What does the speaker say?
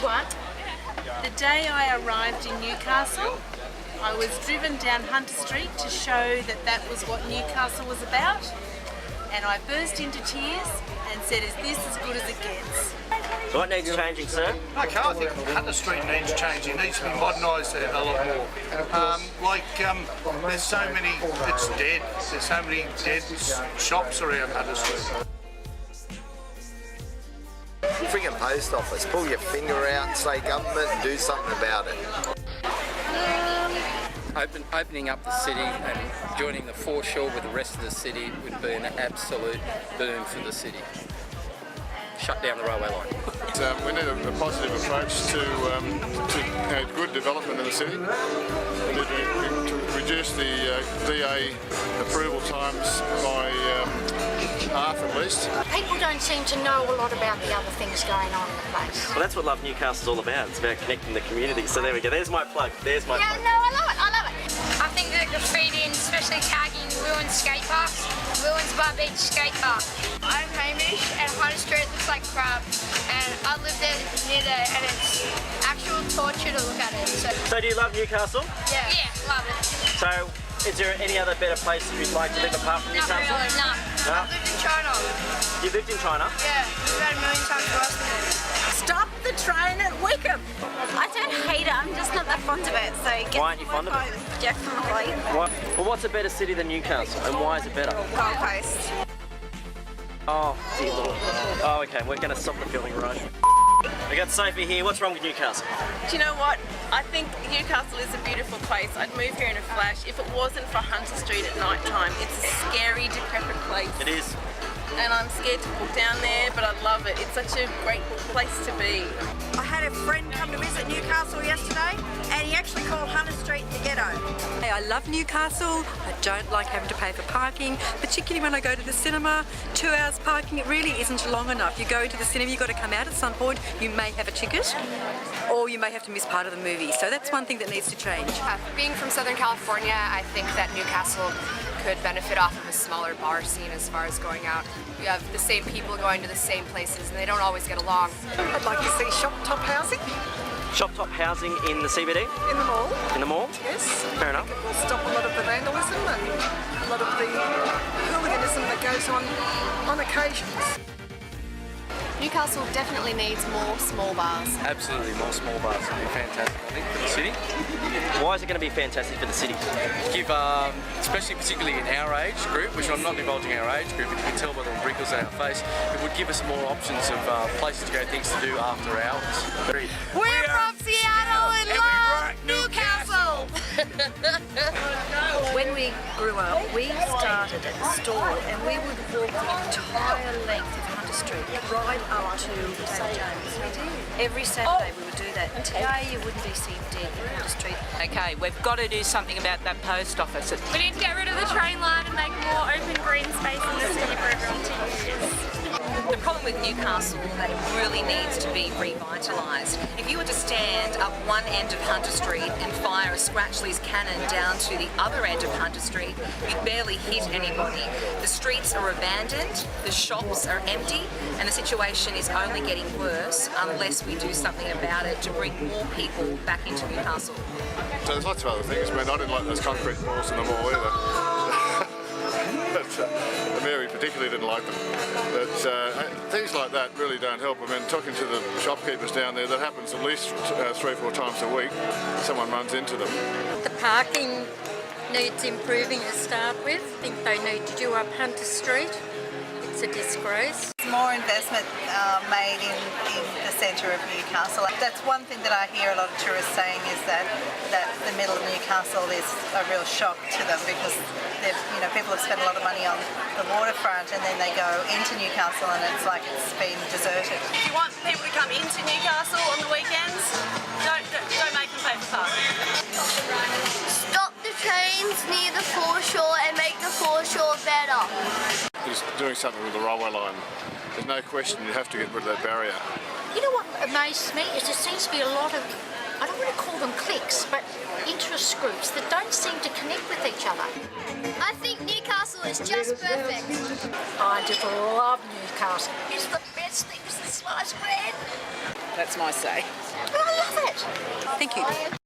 one. The day I arrived in Newcastle, I was driven down Hunter Street to show that that was what Newcastle was about, and I burst into tears and said, "Is this as good as it gets?" So what needs changing, sir? Okay, I think Hunter Street needs changing. It needs to be modernised a lot more. There's so many, it's dead. There's so many dead shops around Hunter Street. Friggin' post office, pull your finger out and say government, do something about it. Opening up the city and joining the foreshore with the rest of the city would be an absolute boom for the city. Shut down the railway line. We need a positive approach to good development in the city. We need to reduce the DA approval times by half at least. People don't seem to know a lot about the other things going on in the place. Well, that's what Love Newcastle's all about. It's about connecting the community. So there we go. There's my plug. There's my plug. No, I love it. I think that graffiti, especially tagging, ruins skate parks, ruins Bar Beach skate park. I'm Hamish, and Hunter Street looks like crap, and I live there near there, and it's actual torture to look at it. So do you love Newcastle? Yeah, love it. So is there any other better place you'd like to live apart from Not Newcastle? really, no. I lived in China. You lived in China? Yeah, we've had a million times worse than it. Stop the train at Wickham! I don't hate it, I'm just not that fond of it, so get Why aren't you fond of it? Definitely. Well, what's a better city than Newcastle, and why is it better? Gold Coast. Oh, dear Lord. Oh, okay, we're going to stop the filming right. We got Sophie here. What's wrong with Newcastle? Do you know what? I think Newcastle is a beautiful place. I'd move here in a flash. If it wasn't for Hunter Street at night time, it's a scary, decrepit place. It is. And I'm scared to walk down there, but I love it. It's such a great place to be. I had a friend come to visit Newcastle yesterday, and he actually called Hunter Street the ghetto. Hey, I love Newcastle. I don't like having to pay for parking, particularly when I go to the cinema. 2 hours parking, it really isn't long enough. You go to the cinema, you've got to come out at some point. You may have a ticket, or you may have to miss part of the movie. So that's one thing that needs to change. Being from Southern California, I think that Newcastle could benefit off of a smaller bar scene as far as going out. You have the same people going to the same places, and they don't always get along. I'd like to see shop top housing. Shop top housing in the CBD? In the mall. In the mall? Yes. Fair enough. It will stop a lot of the vandalism and a lot of the hooliganism that goes on occasions. Newcastle definitely needs more small bars. Absolutely, more small bars would be fantastic, I think, for the city. Why is it going to be fantastic for the city? Give, especially particularly in our age group, which I'm not divulging our age group, but you can tell by the wrinkles on our face, it would give us more options of places to go, things to do after hours. We're from Seattle and love Newcastle! When we grew up, we started at the store and we would walk the entire length of Hunter Street right up to St. James. Every Saturday we would do that. Today you wouldn't be seen dead in Hunter Street. Okay, we've got to do something about that post office. We need to get rid of the train line and make more open green space in the city for everyone to use. The problem with Newcastle is that it really needs to be revitalised. If you were to stand up one end of Hunter Street and fire a Scratchley's cannon down to the other end of Hunter Street, you'd barely hit anybody. The streets are abandoned, the shops are empty, and the situation is only getting worse unless we do something about it to bring more people back into Newcastle. So there's lots of other things. I mean, I didn't like those concrete walls in the mall either. Mary particularly didn't like them. But things like that really don't help. I mean, talking to the shopkeepers down there, that happens at least 3 or 4 times a week. Someone runs into them. The parking needs improving to start with. I think they need to do up Hunter Street. It's a disgrace. More investment made in the centre of Newcastle. That's one thing that I hear a lot of tourists saying is that the middle of Newcastle is a real shock to them because people have spent a lot of money on the waterfront and then they go into Newcastle and it's like it's been deserted. If you want people to come into Newcastle on the weekends, don't make them pay for parking. Stop the trains near the foreshore and make the foreshore better. Is doing something with the railway line. There's no question you have to get rid of that barrier. You know what amazes me is there seems to be a lot of, I don't want to call them cliques, but interest groups that don't seem to connect with each other. I think Newcastle is just perfect. I just love Newcastle. It's the best thing since sliced bread. That's my say. I love it. Thank you.